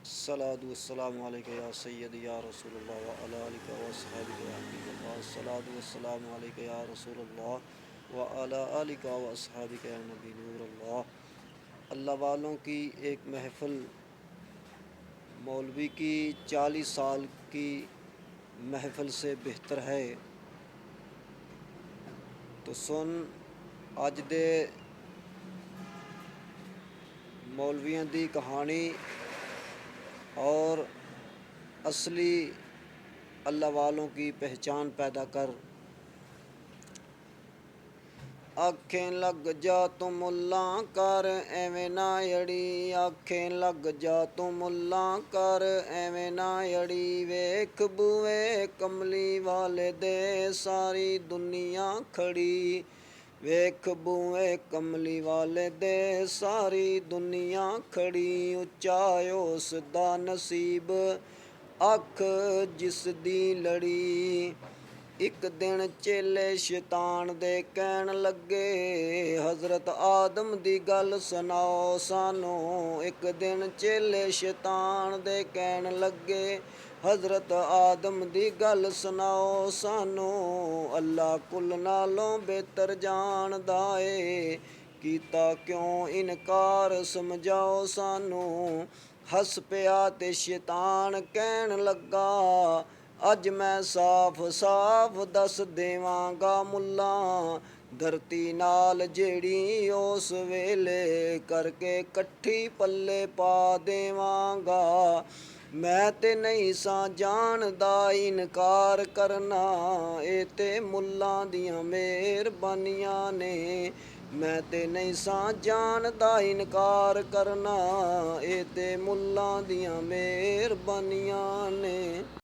सलातु वस्सलामु अलैका या सय्यदी या रसूलल्लाह व अला आलिका व अस्हाबिका या हबीबल्लाह। सलातु वस्सलामु अलैका या रसूलल्लाह व अला आलिका व अस्हाबिका या नबी नूरल्लाह। अल्लाह वालों की एक महफ़िल मौलवी की 40 साल की महफ़िल से बेहतर है। तो सुन अज दे मौलवियों की कहानी और असली अल्लाह वालों की पहचान पैदा कर। आखें लग जा तू मुल्ला कर एवें ना अड़ी, आखें लग जा तू मुल्ला कर एवें ना अड़ी। वेख बूए कमली वाले दे सारी दुनिया खड़ी, वेख बूए कमली वाले दे सारी दुनिया खड़ी। उच्चा उस दा नसीब अख जिस दी लड़ी। एक दिन चेले शैतान दे कहन लगे हज़रत आदम दी गल सुनाओ सानू। एक दिन चेले शैतान दे कहन लगे हज़रत आदम दी गल सुनाओ सानू। अल्लाह कुल नालों बेहतर जानदा ए, कीता क्यों इनकार समझाओ सानू। हस पिया ते शैतान कहन लगा अज मैं साफ साफ दस देवांगा मुल्ला। धरती नाल जेड़ी उस वेले करके कट्ठी पल्ले पा देवांगा। मैं ते नहीं सा जानदा इनकार करना, ए ते मुल्लां दियां मेहरबानियां ने। मैं ते नहीं सा जानदा इनकार करना, ए ते मुल्लां दियां मेहरबानियां ने।